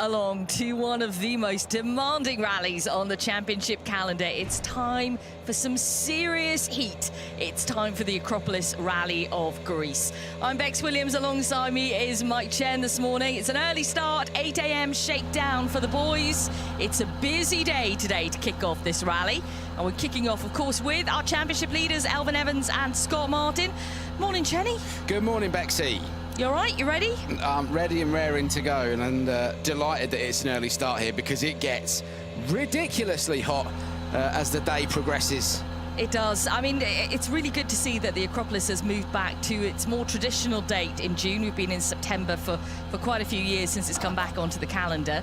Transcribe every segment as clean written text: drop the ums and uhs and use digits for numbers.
along to one of the most demanding rallies on the championship calendar. It's time for some serious heat. It's time for the Acropolis Rally of Greece. I'm Bex Williams, alongside me is Mike Chen this morning. It's an early start, 8 a.m. shakedown for the boys. It's a busy day today to kick off this rally. And we're kicking off, of course, with our championship leaders, Elfyn Evans and Scott Martin. Morning, Chenny. Good morning, Bexy. You all right? You ready? I'm ready and raring to go, and I'm delighted that it's an early start here because it gets ridiculously hot as the day progresses. It does. I mean, it's really good to see that the Acropolis has moved back to its more traditional date in June. We've been in September for quite a few years since it's come back onto the calendar.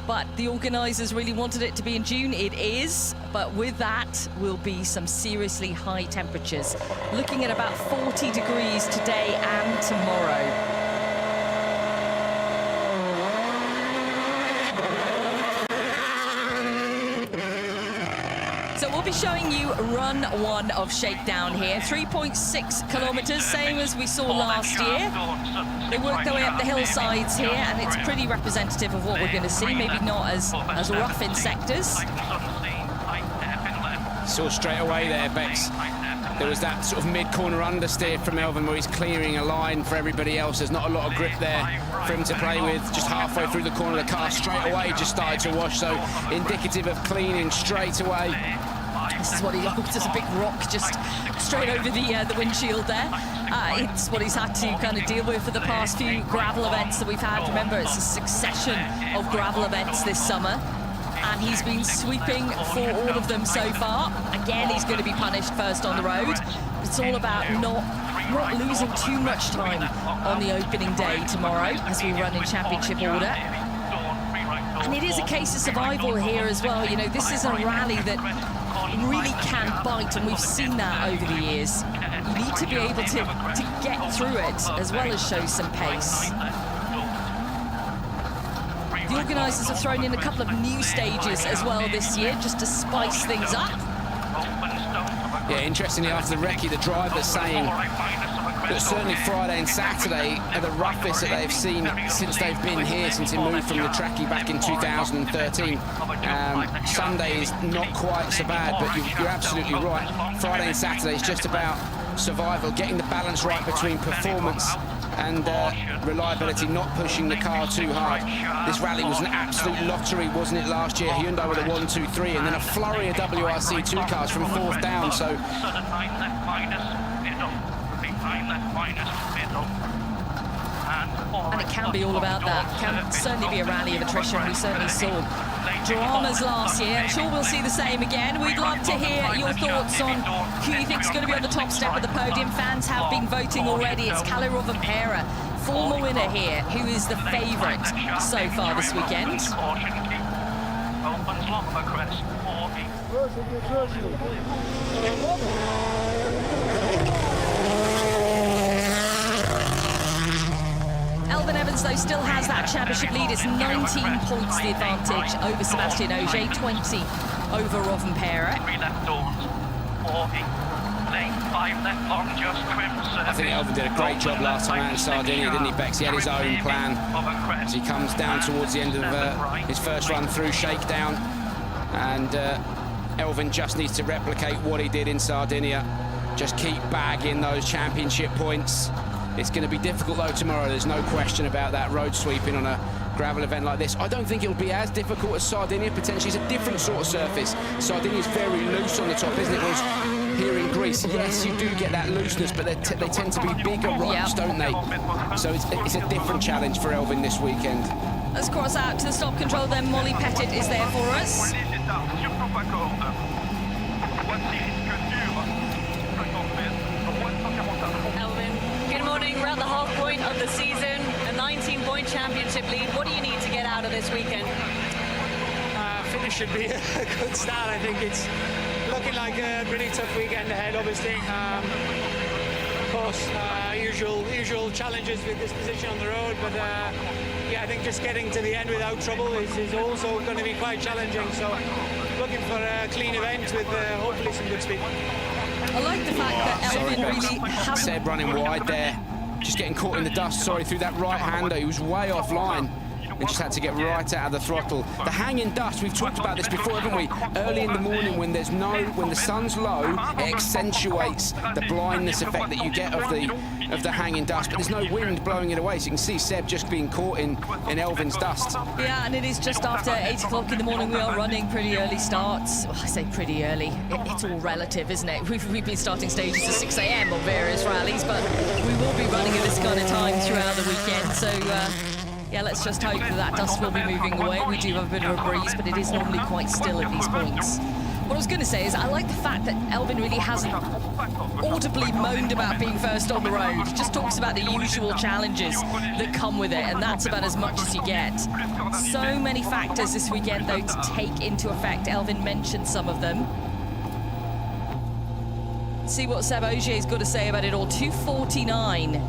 But the organisers really wanted it to be in June. It is, but with that will be some seriously high temperatures. Looking at about 40 degrees today and tomorrow. So we'll be showing you run one of Shakedown here. 3.6 kilometres, same as we saw last year. They work their way up the hillsides here, and it's pretty representative of what we're going to see. Maybe not as rough in sectors. Saw straight away there, Bex. There was that sort of mid-corner understeer from Elfyn where he's clearing a line for everybody else. There's not a lot of grip there for him to play with. Just halfway through the corner of the car, straight away just started to wash, so indicative of cleaning straight away. This is what he looked as a big rock just straight over the windshield there. It's what he's had to kind of deal with for the past few gravel events that we've had. Remember, it's a succession of gravel events this summer, and he's been sweeping for all of them so far. Again, he's going to be punished first on the road. It's all about not losing too much time on the opening day tomorrow as we run in championship order. And it is a case of survival here as well. You know, this is a rally that really can bite, and we've seen that over the years. You need to be able to get through it as well as show some pace. The organisers have thrown in a couple of new stages as well this year, just to spice things up. Yeah, interestingly, after the recce, the driver's saying that certainly Friday and Saturday are the roughest that they've seen since they've been here, since he moved from the trackie back in 2013. Sunday is not quite so bad, but you're absolutely right. Friday and Saturday is just about survival, getting the balance right between performance and reliability, not pushing the car too hard. This rally was an absolute lottery, wasn't it, last year? Hyundai with a 1, 2, 3, and then a flurry of WRC 2 cars from fourth down, so... And it can be all about that. Can certainly be a rally of attrition. We certainly saw dramas last year. I'm sure we'll see the same again. We'd love to hear your thoughts on who you think is going to be on the top step of the podium. Fans have been voting already. It's Kalle Rovanperä, former winner here, who is the favourite so far this weekend. Elfyn Evans, though, still has that championship lead. It's 19 points the advantage over Sebastian Ogier, 20 over Rovanperä. I think Elfyn did a great job last time out in Sardinia, didn't he, Bex? He had his own plan as he comes down towards the end of his first run through Shakedown. And Elfyn just needs to replicate what he did in Sardinia. Just keep bagging those championship points. It's going to be difficult, though, tomorrow. There's no question about that, road sweeping on a gravel event like this. I don't think it'll be as difficult as Sardinia, potentially. It's a different sort of surface. Sardinia's very loose on the top, isn't it? Whereas here in Greece, yes, you do get that looseness, but they tend to be bigger rocks, don't they? So it's a different challenge for Elfyn this weekend. Let's cross out to the stop control then. Molly Pettit is there for us. We're at the half point of the season, a 19-point championship lead. What do you need to get out of this weekend? Finish should be a good start. I think it's looking like a pretty tough weekend ahead, obviously. Of course, usual challenges with this position on the road, but yeah, I think just getting to the end without trouble is also going to be quite challenging. So looking for a clean event with hopefully some good speed. I like the fact that Elfyn really hasn't... Seb running wide there, just getting caught in the dust, through that right-hander. He was way offline. and just had to get right out of the throttle. The hanging dust, we've talked about this before, haven't we? Early in the morning when there's when the sun's low, it accentuates the blindness effect that you get of the hanging dust, but there's no wind blowing it away, so you can see Seb just being caught in Elvin's dust. Yeah, and it is just after 8 o'clock in the morning. We are running pretty early starts. Well, I say pretty early. It's all relative, isn't it? We've been starting stages at 6 a.m. on various rallies, but we will be running at this kind of time throughout the weekend. So, yeah, let's just hope that dust will be moving away. We do have a bit of a breeze, but it is normally quite still at these points. What I was going to say is I like the fact that Elvin really hasn't audibly moaned about being first on the road. He just talks about the usual challenges that come with it, and that's about as much as you get. So many factors this weekend, though, to take into effect. Elvin mentioned some of them. See what Seb Ogier's got to say about it all. 2:49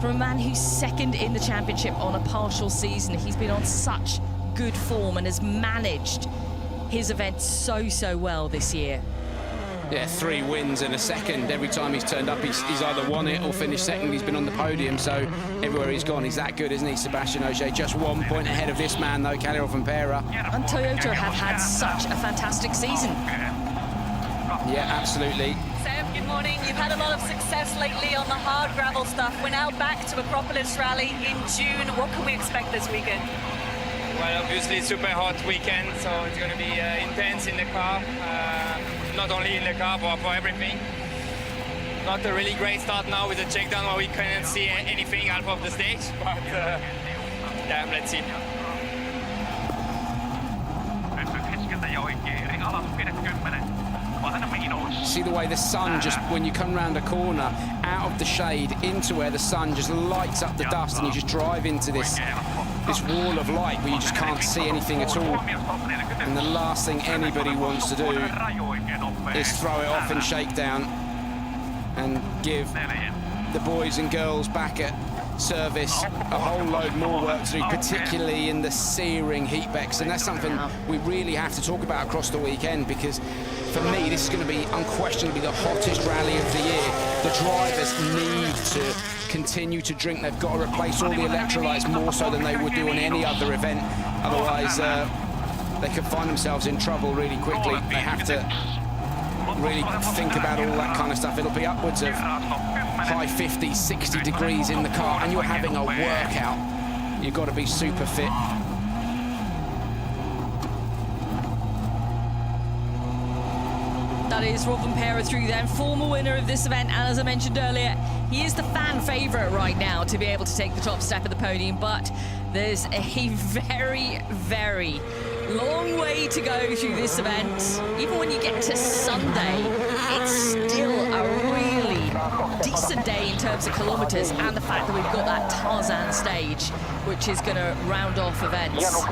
from a man who's second in the championship on a partial season. He's been on such good form and has managed his event so well this year. Yeah, 3 wins in a second. Every time he's turned up, he's either won it or finished second. He's been on the podium, so everywhere he's gone, he's that good, isn't he, Sebastian Ogier? Just 1 point ahead of this man, though, Kalle Rovanperä. And Toyota have had such a fantastic season. Yeah, absolutely. Seb, good morning. You've had a lot of success lately on the hard gravel stuff. We're now back to Acropolis Rally in June. What can we expect this weekend? Well, obviously super hot weekend, so it's going to be intense in the car. Not only in the car, but for everything. Not a really great start now with the Shakedown where we couldn't see anything out of the stage, but yeah, let's see. See the way the sun just, when you come round a corner, out of the shade, into where the sun just lights up the dust, and you just drive into this wall of light where you just can't see anything at all. And the last thing anybody wants to do is throw it off in Shakedown and give the boys and girls back at service a whole load more work to do, particularly in the searing heat becks. And that's something we really have to talk about across the weekend, because for me this is going to be unquestionably the hottest rally of the year. The drivers need to continue to drink. They've got to replace all the electrolytes more so than they would do on any other event. Otherwise they could find themselves in trouble really quickly. They have to really think about all that kind of stuff. It'll be upwards of high 50s, 60 degrees in the car, and you're having a workout. You've got to be super fit. That is Rovanperä through then, former winner of this event, and as I mentioned earlier, he is the fan favourite right now to be able to take the top step of the podium, but there's a very long way to go through this event. Even when you get to Sunday, it's still a really decent day in terms of kilometres, and the fact that we've got that Tarzan stage, which is going to round off events.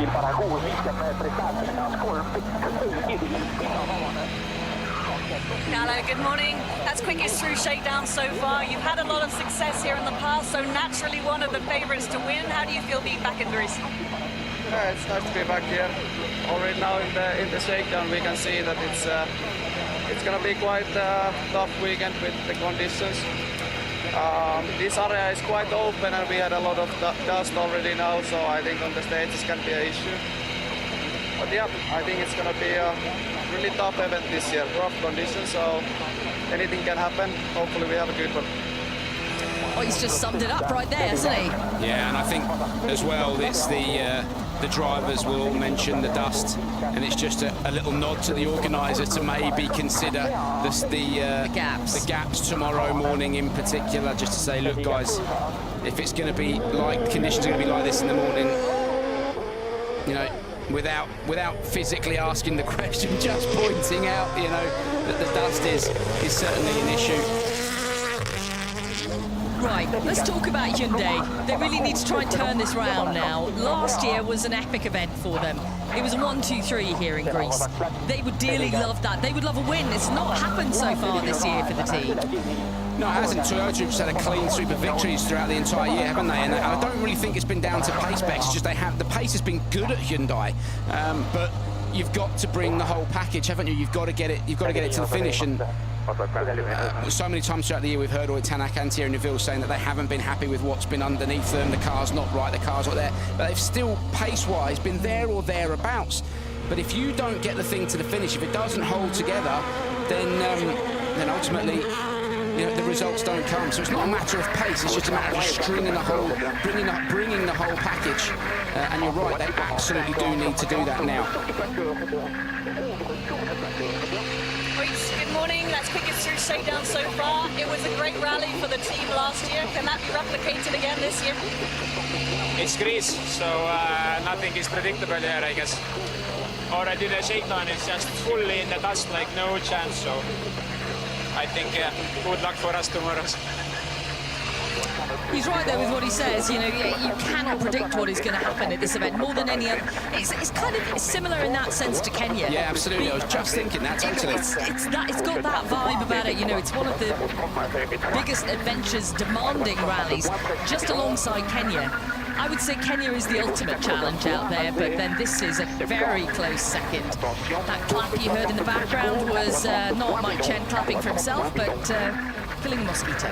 Kalle, good morning. That's quickest through Shakedown so far. You've had a lot of success here in the past, so naturally one of the favourites to win. How do you feel being back in Greece? Yeah, it's nice to be back here. Already now in the Shakedown, we can see that it's going to be quite a tough weekend with the conditions. This area is quite open, and we had a lot of dust already now, so I think on the stages can be an issue. But yeah, I think it's going to be a really tough event this year. Rough conditions, so anything can happen. Hopefully we have a good one. Oh, he's just summed it up right there, hasn't he? Yeah, and I think as well, it's the drivers will all mention the dust, and it's just a little nod to the organiser to maybe consider the gaps tomorrow morning in particular, just to say, look guys, if it's going to be like, conditions are going to be like this in the morning, you know, without physically asking the question, just pointing out, you know, that the dust is certainly an issue. Right, let's talk about Hyundai. They really need to try and turn this round now. Last year was an epic event for them. It was a 1-2-3 here in Greece. They would dearly love that. They would love a win. It's not happened so far this year for the team. No, it hasn't. Toyota have had a clean sweep of victories throughout the entire year, haven't they? And I don't really think it's been down to pace specs. It's just the pace has been good at Hyundai, but you've got to bring the whole package, haven't you? You've got to get it to the finish, and So many times throughout the year we've heard Oit Tanak and Thierry Neuville saying that they haven't been happy with what's been underneath them. The car's not right, the car's not there. But they've still, pace-wise, been there or thereabouts. But if you don't get the thing to the finish, if it doesn't hold together, then ultimately, you know, the results don't come. So it's not a matter of pace, it's just a matter of stringing the whole, bringing the whole package. And you're right, they absolutely do need to do that now. Good morning. Let's quick us through Shakedown so far. It was a great rally for the team last year. Can that be replicated again this year? It's Greece, so nothing is predictable here, I guess. Already the Shakedown is just fully in the dust, like no chance. So I think good luck for us tomorrow. He's right there with what he says. You know, you cannot predict what is going to happen at this event more than any other. It's kind of similar in that sense to Kenya. Yeah, absolutely. I was just thinking that, totally. It's got that vibe about it. You know, it's one of the biggest adventures, demanding rallies, just alongside Kenya. I would say Kenya is the ultimate challenge out there, but then this is a very close second. That clap you heard in the background was not Mike Chen clapping for himself, but killing a mosquito.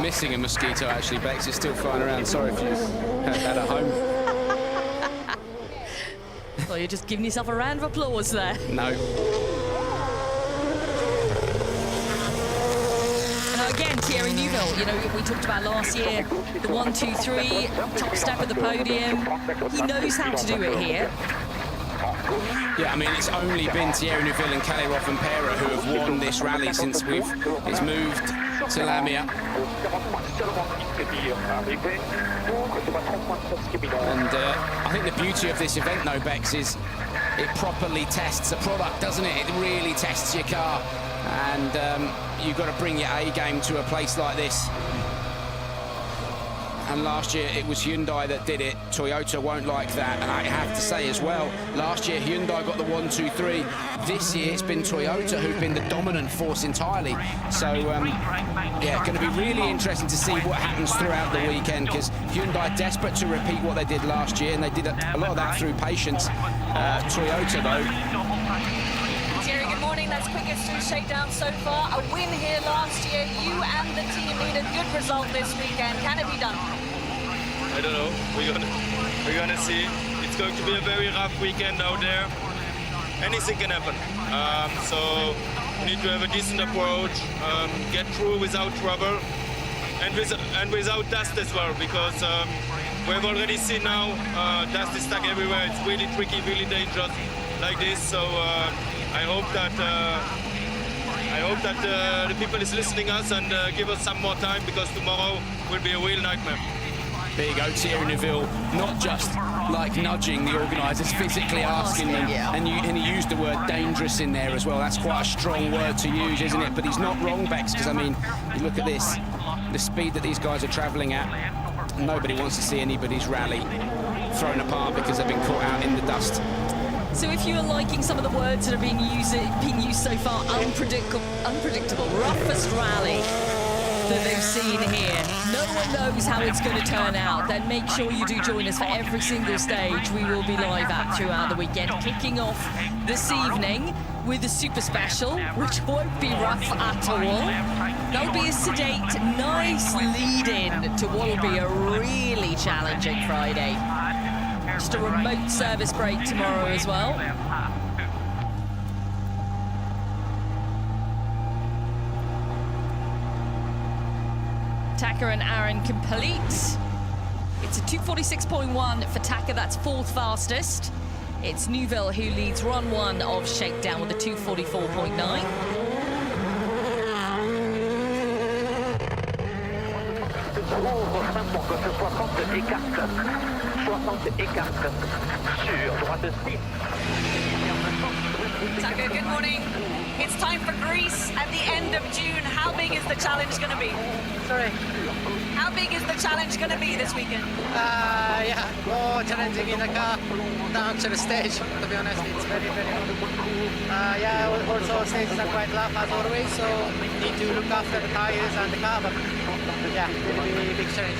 Missing a mosquito, actually. Bex is still flying around. Sorry if you heard that at home. Well, you're just giving yourself a round of applause there. No. Again, Thierry Neuville, you know, we talked about last year, the 1, 2, 3, top step of the podium. He knows how to do it here. Yeah, I mean, it's only been Thierry Neuville and Kalle Rovanperä who have won this rally since it's moved to Lamia. And I think the beauty of this event, though, Bex, is it properly tests the product, doesn't it? It really tests your car. And you've got to bring your A game to a place like this. And last year it was Hyundai that did it. Toyota won't like that. And I have to say as well, last year Hyundai got the 1, 2, 3. This year it's been Toyota who've been the dominant force entirely. So yeah, going to be really interesting to see what happens throughout the weekend, because Hyundai desperate to repeat what they did last year, and they did a lot of that through patience. Toyota though. Thierry, good morning. That's quickest through Shakedown so far. A win here last year. You and the team need a good result this weekend. Can it be done? I don't know. We're gonna see. It's going to be a very rough weekend out there. Anything can happen. So we need to have a decent approach, get through without trouble, and without dust as well, because we've already seen now dust is stuck everywhere. It's really tricky, really dangerous like this. So I hope that the people is listening us and give us some more time, because tomorrow will be a real nightmare. There you go, Thierry Neuville, not just like nudging the organisers, physically asking them, and he used the word dangerous in there as well. That's quite a strong word to use, isn't it? But he's not wrong, Bex, because I mean, you look at this, the speed that these guys are travelling at. Nobody wants to see anybody's rally thrown apart because they've been caught out in the dust. So if you are liking some of the words that are being used so far, unpredictable, roughest rally that they've seen here, no one knows how it's going to turn out, then make sure you do join us for every single stage we will be live at throughout the weekend, kicking off this evening with a super special, which won't be rough at all. That'll be a sedate, nice lead-in to what will be a really challenging Friday. Just a remote service break tomorrow as well. Taka and Aaron complete. It's a 2:46.1 for Taka, that's fourth fastest. It's Neuville who leads run one of Shakedown with a 2:44.9. Taka, good morning. It's time for Greece at the end of June. How big is the challenge going to be? Sorry. How big is the challenge going to be this weekend? Yeah, more challenging in the car, the actual stage, to be honest. It's very, very hard. Yeah, also stages are quite rough as always, so need to look after the tires and the car, but yeah, it will be a big challenge.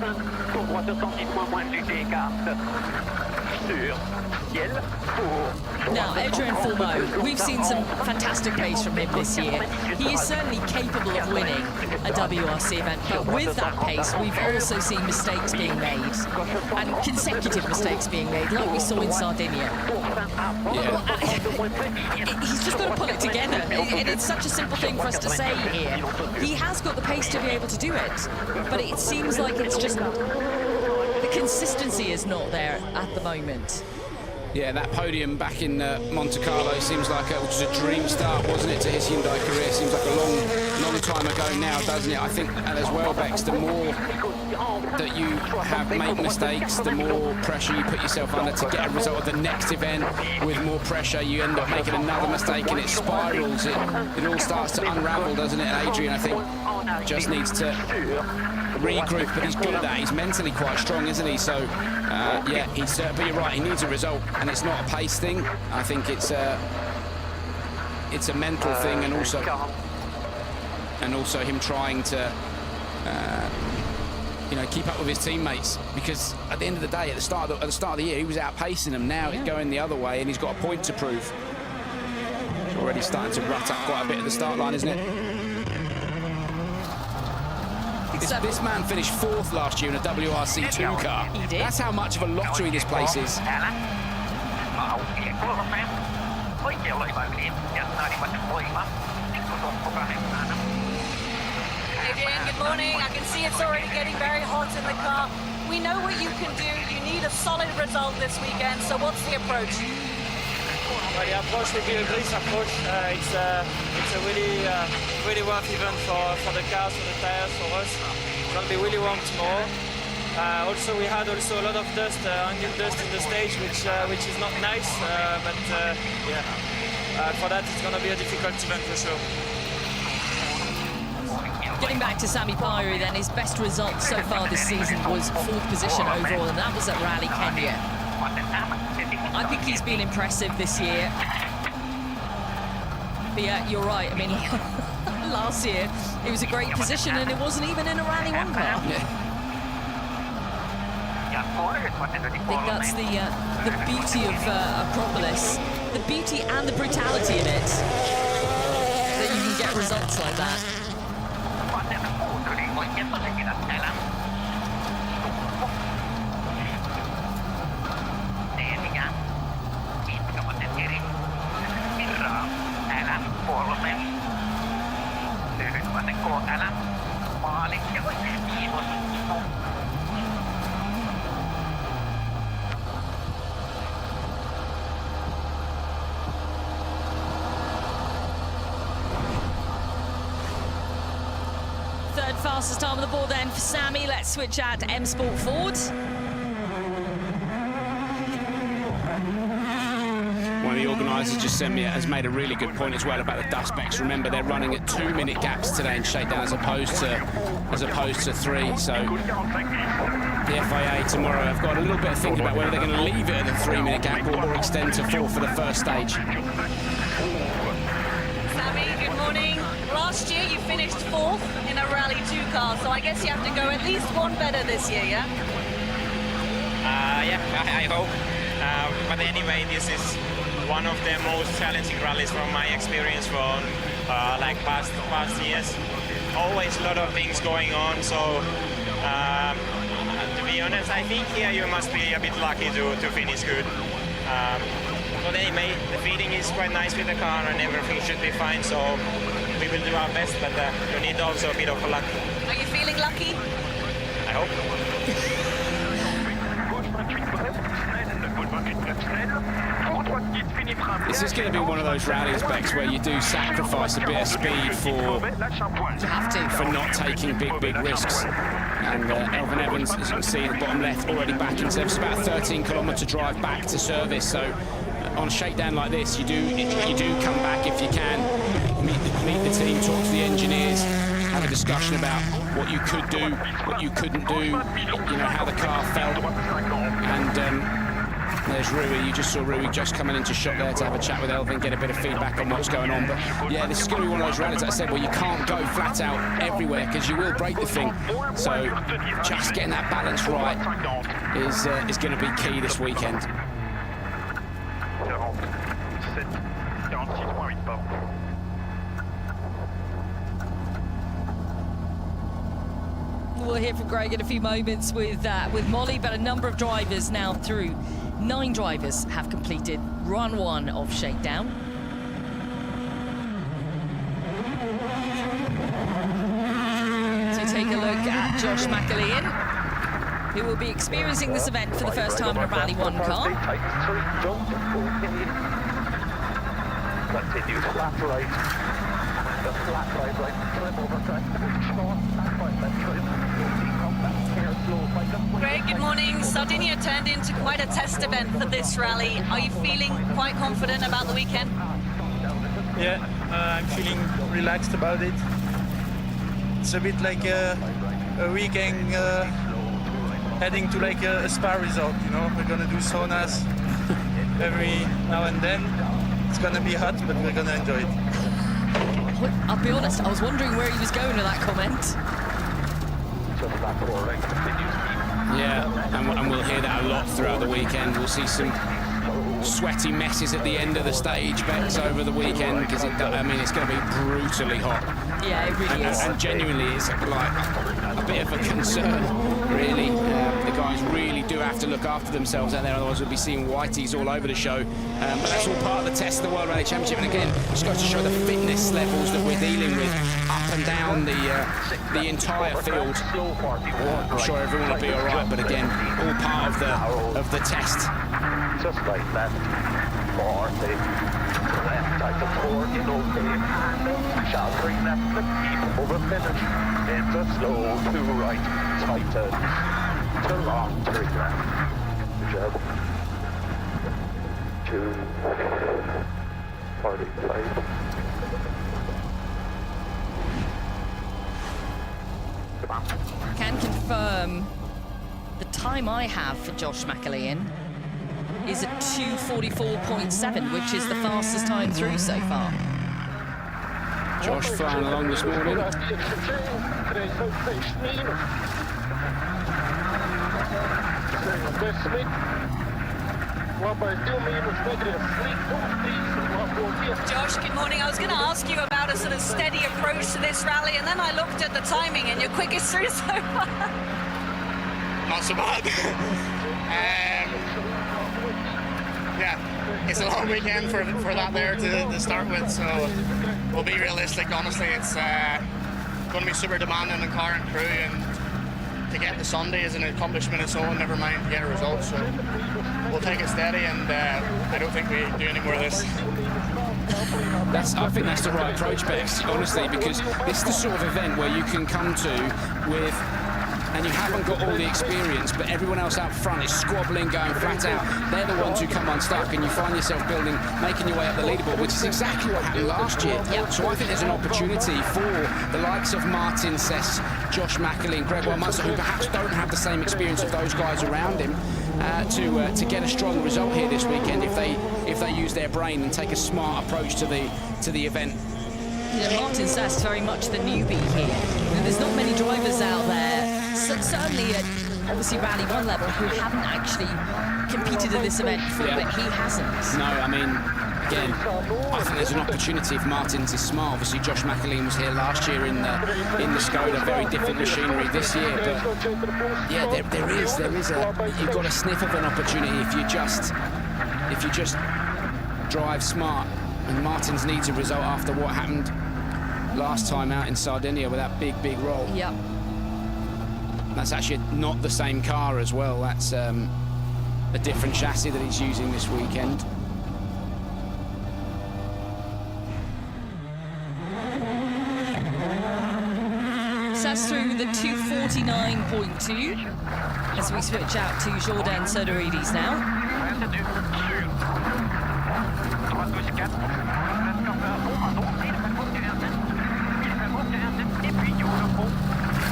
Tour droit 210 moins du D4 sur ciel pour... Now, Adrian Fulmo, we've seen some fantastic pace from him this year. He is certainly capable of winning a WRC event, but with that pace, we've also seen mistakes being made, and consecutive mistakes being made, like we saw in Sardinia. He's just got to pull it together, and it's such a simple thing for us to say here. He has got the pace to be able to do it, but it seems like it's just... the consistency is not there at the moment. Yeah, that podium back in Monte Carlo seems like it was a dream start, wasn't it, to his Hyundai career? Seems like a long time ago now, doesn't it? I think as well, Bex, the more that you make mistakes, the more pressure you put yourself under to get a result of the next event. With more pressure, you end up making another mistake and it spirals. It all starts to unravel, doesn't it? And Adrian, I think, just needs to regroup, but he's good at that. He's mentally quite strong, isn't he? So, yeah, but you're right, he needs a result, and it's not a pace thing. I think it's a mental thing, and also him trying to, you know, keep up with his teammates. Because at the end of the day, at the start of the year, he was outpacing them. Now he's going the other way, and he's got a point to prove. He's already starting to rut up quite a bit at the start line, isn't it? This man finished 4th last year in a WRC 2 car. He did. That's how much of a lottery this place is. Adrian, good morning. I can see it's already getting very hot in the car. We know what you can do. You need a solid result this weekend. So what's the approach? Well, the approach will be a great approach. It's a really rough event for the cars, for the tires, for us. It's going to be really warm tomorrow. Also, we had a lot of dust, angle dust in the stage, which is not nice. But for that, it's going to be a difficult event for sure. Getting back to Sami Pairu then, his best result so far this season was 4th position overall, and that was at Rally Kenya. I think he's been impressive this year. But yeah, you're right. I mean, last year it was a great position, and it wasn't even in a Rally 1 car. I think that's the beauty of Acropolis, the beauty and the brutality in it, that you can get results like that. Third fastest time on the board then for Sami. Let's switch out to M Sport Ford. One of the organisers just sent me has made a really good point as well about the dust specs. Remember, they're running at 2-minute gaps today in Shakedown as opposed to 3. So the FIA tomorrow have got a little bit of thinking about whether they're going to leave it at the 3-minute gap or extend to 4 for the first stage. Sami, good morning. Last year you finished 4th in a Rally 2 car, so I guess you have to go at least one better this year, yeah? Yeah, I hope. But anyway, this is one of the most challenging rallies from my experience from like past years. Always a lot of things going on, so to be honest, I think here you must be a bit lucky to finish good. But anyway, the feeling is quite nice with the car and everything should be fine, so we will do our best, but you need also a bit of luck. Are you feeling lucky? I hope. This is going to be one of those rallies, Bex, where you do sacrifice a bit of speed for not taking big risks. And Elvin Evans, as you can see in the bottom left, already back in service. About a 13-kilometre drive back to service. So on a shakedown like this, you do come back if you can, meet the team, talk to the engineers, have a discussion about what you could do, what you couldn't do, you know, how the car felt, and There's Rui. You just saw Rui just coming into shot there to have a chat with Elvin, get a bit of feedback on what's going on. But yeah, this is going to be one of those rallies, like I said, where you can't go flat out everywhere because you will break the thing. So just getting that balance right is going to be key this weekend. We'll hear from Greg in a few moments with Molly, but a number of drivers now through. 9 drivers have completed run 1 of Shakedown. So take a look at Josh McAlean, who will be experiencing this event for the first time in a Rally 1 car. Continue flat right. The flat right, trim over track. Greg, good morning. Sardinia turned into quite a test event for this rally. Are you feeling quite confident about the weekend? Yeah, I'm feeling relaxed about it. It's a bit like a weekend heading to like a spa resort, you know. We're gonna do saunas every now and then. It's gonna be hot, but we're gonna enjoy it. I'll be honest, I was wondering where he was going with that comment. Yeah, and we'll hear that a lot throughout the weekend. We'll see some sweaty messes at the end of the stage, Bex, over the weekend, because I mean, it's going to be brutally hot. Yeah, it really is. And genuinely, it's like a bit of a concern, really. The guys really do have to look after themselves out there, otherwise we'll be seeing whiteys all over the show. But that's all part of the test of the World Rally Championship. And again, just got to show the fitness levels that we're dealing with up and down the entire field. I'm sure everyone will be all right, but again, all part of the test. Just like that. 40. Left side to 40, okay. Shall bring left to keep over finish. Into slow to right. Tighten. To long to left. Good job. 2:45. Can confirm the time I have for Josh McAlean is a 2:44.7, which is the fastest time through so far. Josh flying along this morning. Josh, good morning. I was going to ask you about a sort of steady approach to this rally, and then I looked at the timing, and you're quickest through so far. Not so bad. Yeah, it's a long weekend for that there to start with, so we'll be realistic. Honestly, it's going to be super demanding on car and crew, and to get the Sunday is an accomplishment its own, never mind to get a result. So we'll take it steady, and I don't think we do any more of this. I think that's the right approach, Bex, honestly, because this is the sort of event where you can come to with, and you haven't got all the experience, but everyone else out front is squabbling, going flat out. They're the ones who come unstuck, and you find yourself making your way up the leaderboard, which is exactly what happened last year. Yep. So I think there's an opportunity for the likes of Martin Sess, Josh McAlean, Greg Munster, who perhaps don't have the same experience of those guys around him, to get a strong result here this weekend if they use their brain and take a smart approach to the event. You know, Martin Sess very much the newbie here. And there's not many drivers out there, certainly at obviously Rally 1 level, who haven't actually competed in this event before, but he hasn't. No, I mean, again, I think there's an opportunity if Martins is smart. Obviously, Josh McAlean was here last year in the Skoda, very different machinery this year. But yeah, there is you've got a sniff of an opportunity if you just drive smart. And Martins needs a result after what happened last time out in Sardinia with that big roll. Yep. That's actually not the same car as well. That's a different chassis that he's using this weekend. So that's through the 2:49.2 as we switch out to Jordan Soderidis now.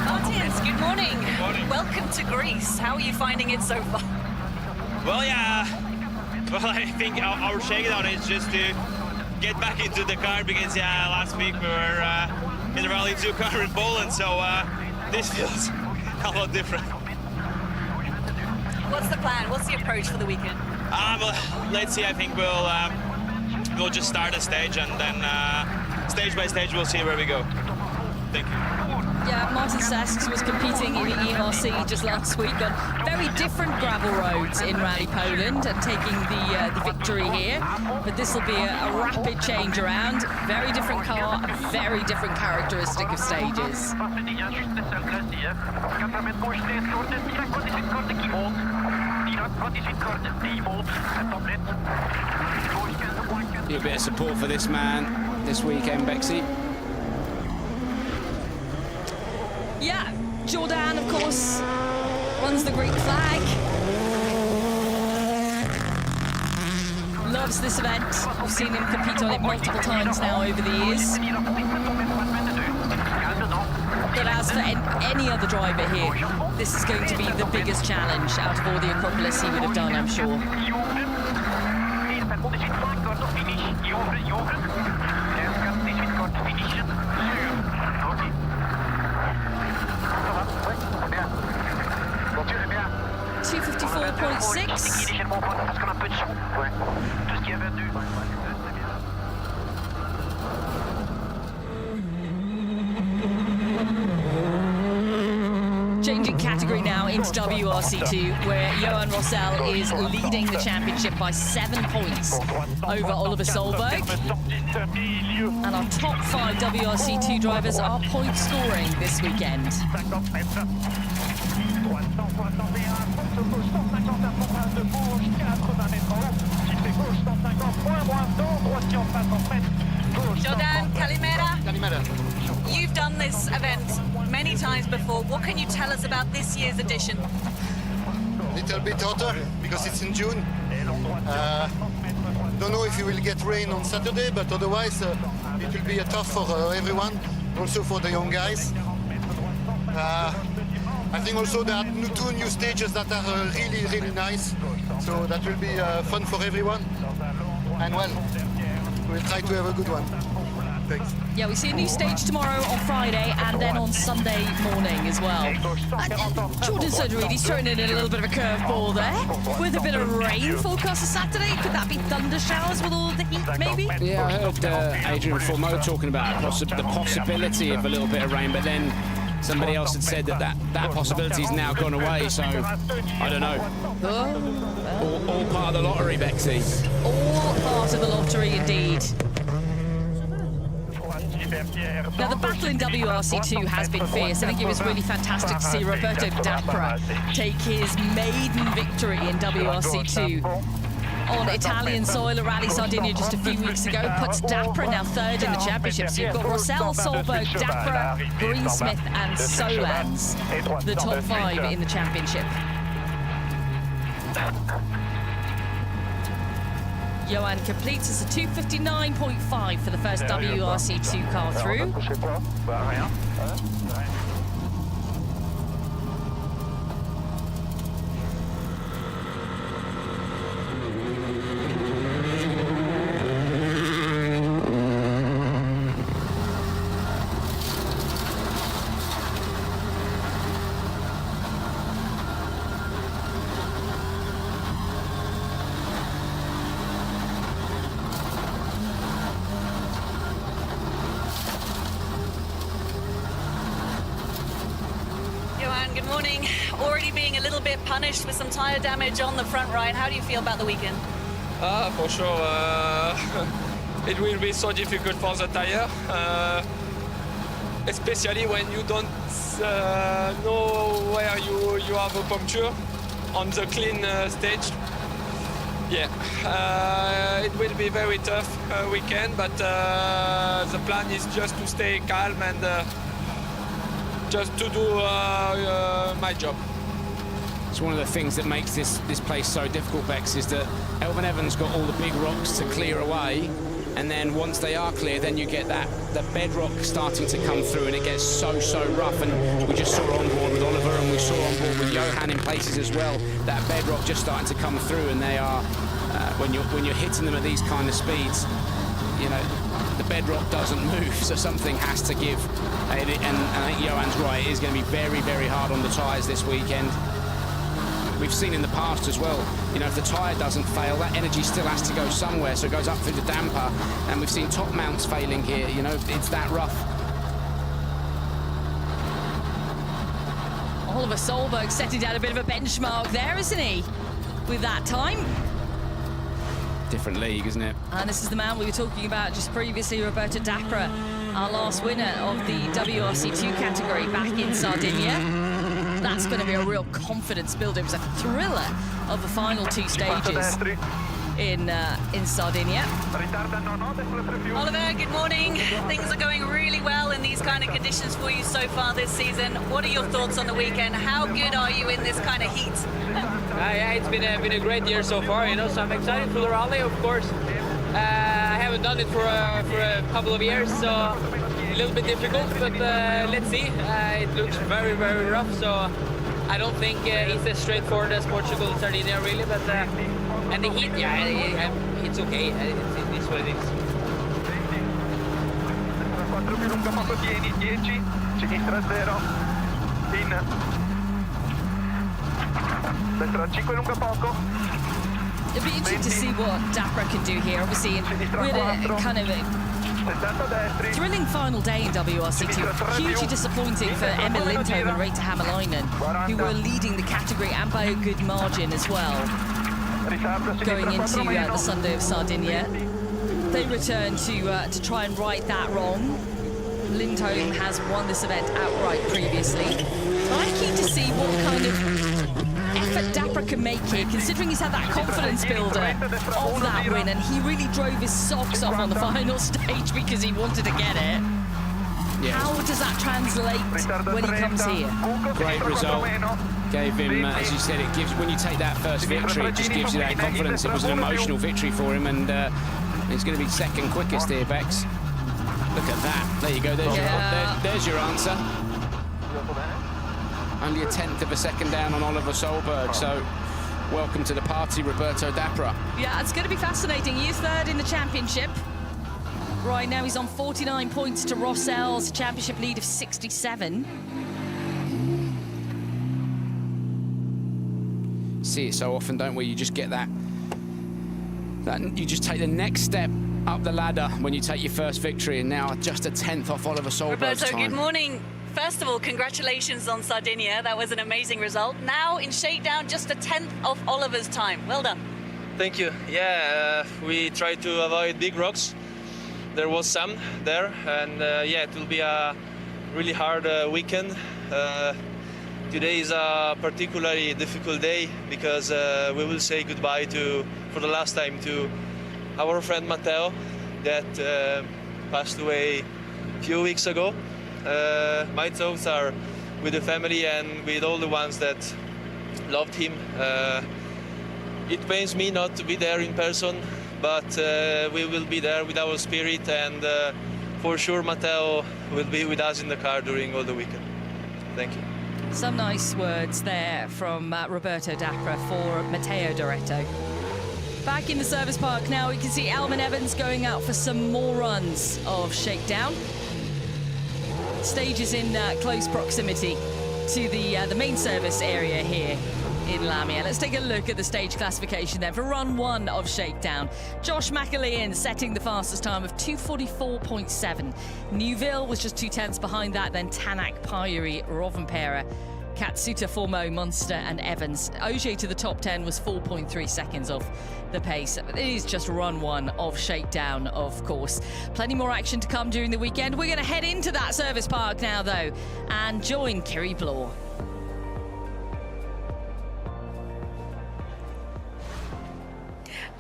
Martins, good morning. Welcome to Greece. How are you finding it so far? Well, yeah, Well, I think our shakedown is just to get back into the car because last week we were in the Rally 2 car in Poland, so this feels a lot different. What's the plan? What's the approach for the weekend? Well, let's see. I think we'll just start a stage and then stage by stage we'll see where we go. Thank you. Yeah, Martin Sasks was competing in the ERC just last week on very different gravel roads in Rally Poland and taking the victory here. But this will be a rapid change around. Very different car, very different characteristic of stages. A bit of support for this man this weekend, Bexy. Yeah, Jordan, of course, runs the Greek flag. Loves this event. We've seen him compete on it multiple times now over the years. But as for any other driver here, this is going to be the biggest challenge out of all the Acropolis he would have done, I'm sure. Changing category now into WRC2, where Johan Rossell is leading the championship by 7 points over Oliver Solberg. And our top 5 WRC2 drivers are point scoring this weekend. Jordan, Kalimera. You've done this event many times before. What can you tell us about this year's edition? Little bit hotter because it's in June. Don't know if we will get rain on Saturday, but otherwise it will be tough for everyone, also for the young guys. I think also there are 2 new stages that are really, really nice, so that will be fun for everyone. And well, we'll try to have a good one. Thanks. Yeah, we see a new stage tomorrow on Friday and then on Sunday morning as well. Jordan Soderini throwing in a little bit of a curveball there with a bit of rain forecast for Saturday. Could that be thunder showers with all the heat, maybe? Yeah, I heard Adrian Formeau talking about the possibility of a little bit of rain, but then somebody else had said that possibility's now gone away, so I don't know. All part of the lottery, Bexy. All part of the lottery, indeed. Now, the battle in WRC2 has been fierce. I think it was really fantastic to see Roberto Dapra take his maiden victory in WRC2 on Italian soil at Rally Sardinia just a few weeks ago. Puts Dapra now 3rd in the championship. So you've got Rossell, Solberg, Dapra, Greensmith and Solans, the top 5 in the championship. Johan completes as a 2:59.5 for the first WRC2 car through. Good morning. Already being a little bit punished with some tyre damage on the front right. How do you feel about the weekend? For sure. It will be so difficult for the tyre, especially when you don't know where you have a puncture on the clean stage. Yeah, it will be very tough weekend, but the plan is just to stay calm and just to do my job. It's one of the things that makes this place so difficult, Bex, is that Elfyn Evans got all the big rocks to clear away, And then once they are clear, then you get the bedrock starting to come through, and it gets so rough. And we just saw on board with Oliver, and we saw on board with Johan in places as well, that bedrock just starting to come through. And they are, when you're hitting them at these kind of speeds, you know, the bedrock doesn't move, so something has to give. And I think Johan's right, it is going to be very hard on the tyres this weekend. We've seen in the past as well, you know, if the tyre doesn't fail, that energy still has to go somewhere, so it goes up through the damper, and we've seen top mounts failing here, you know, it's that rough. Oliver Solberg setting down a bit of a benchmark there, isn't he, with that time? Different league, isn't it? And this is the man we were talking about just previously, Roberto Dapra, our last winner of the WRC2 category back in Sardinia. That's going to be a real confidence builder. It was a thriller of the final two stages in Sardinia. Oliver, good morning. Things are going really well in these kind of conditions for you so far this season. What are your thoughts on the weekend? How good are you in this kind of heat? Yeah, it's been a great year so far, you know, so I'm excited for the rally, of course. I haven't done it for a couple of years, so a little bit difficult, but let's see. It looks very rough, so I don't think it's as straightforward as Portugal and Sardinia, really, but and the heat, yeah, it's okay. It's what it is. It'll be interesting to see what Dapra can do here. Obviously, we had a kind of a thrilling final day in WRC2. Hugely disappointing for Emil Lindholm and Reetta Hämäläinen, who were leading the category and by a good margin as well, going into the Sunday of Sardinia. They returned to try and right that wrong. Lindholm has won this event outright previously. I'm keen to see what kind of effort Dapra can make here, considering he's had that confidence builder of that win, and he really drove his socks off on the final stage because he wanted to get it. Yes. How does that translate when he comes here? Great result. Gave him, as you said, it gives, when you take that first victory, it just gives you that confidence. It was an emotional victory for him, and he's going to be second quickest here, Bex. Look at that. There you go. There's your answer. Only a 1/10 of a second down on Oliver Solberg, so welcome to the party, Roberto Dapra. Yeah, it's going to be fascinating. He's third in the championship. Right now he's on 49 points to Rossell's championship lead of 67. See it so often, don't we? You just get that you just take the next step up the ladder when you take your first victory, and now just a 10th off Oliver Solberg's Roberto, time. good morning. First of all, congratulations on Sardinia. That was an amazing result. Now in Shakedown, just a 10th of Oliver's time. Well done. Thank you. Yeah, we tried to avoid big rocks. There was some there, and yeah, it will be a really hard weekend. Today is a particularly difficult day because we will say goodbye for the last time to our friend Matteo that passed away a few weeks ago. My thoughts are with the family and with all the ones that loved him. It pains me not to be there in person, but we will be there with our spirit, and for sure Matteo will be with us in the car during all the weekend. Thank you. Some nice words there from Roberto Dapra for Matteo Doretto. Back in the service park now, we can see Elfyn Evans going out for some more runs of Shakedown. Stage is in close proximity to the main service area here in Lamia. Let's take a look at the stage classification then for run 1 of Shakedown. Josh McAlean setting the fastest time of 2:44.7. Neuville was just 2/10 behind that, then Tanak, Pajuri, Rovanperä, Katsuta, Formeau, Munster and Evans. Ogier to the top 10 was 4.3 seconds off the pace. It is just run 1 of Shakedown, of course. Plenty more action to come during the weekend. We're going to head into that service park now, though, and join Kiri Blore.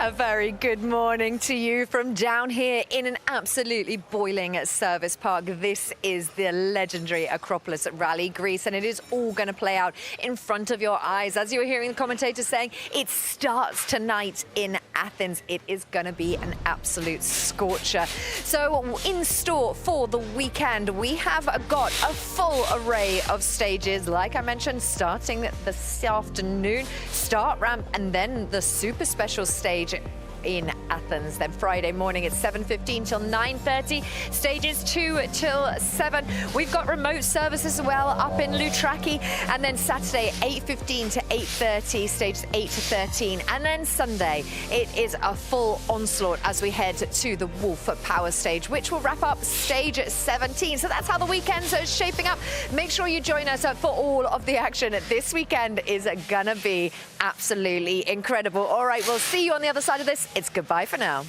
A very good morning to you from down here in an absolutely boiling service park. This is the legendary Acropolis at Rally Greece, and it is all going to play out in front of your eyes. As you were hearing the commentators saying, it starts tonight in Athens, it is going to be an absolute scorcher. So in store for the weekend, we have got a full array of stages, like I mentioned, starting this afternoon, start ramp, and then the super special stage in Athens. Then Friday morning at 7:15 till 9:30, stages 2 till 7. We've got remote service as well up in Loutraki, and then Saturday 8:15 to 8:30, stages 8 to 13, and then Sunday it is a full onslaught as we head to the Wolf Power stage, which will wrap up stage 17. So that's how the weekend's shaping up. Make sure you join us for all of the action. This weekend is gonna be absolutely incredible. All right, we'll see you on the other side of this. It's goodbye for now.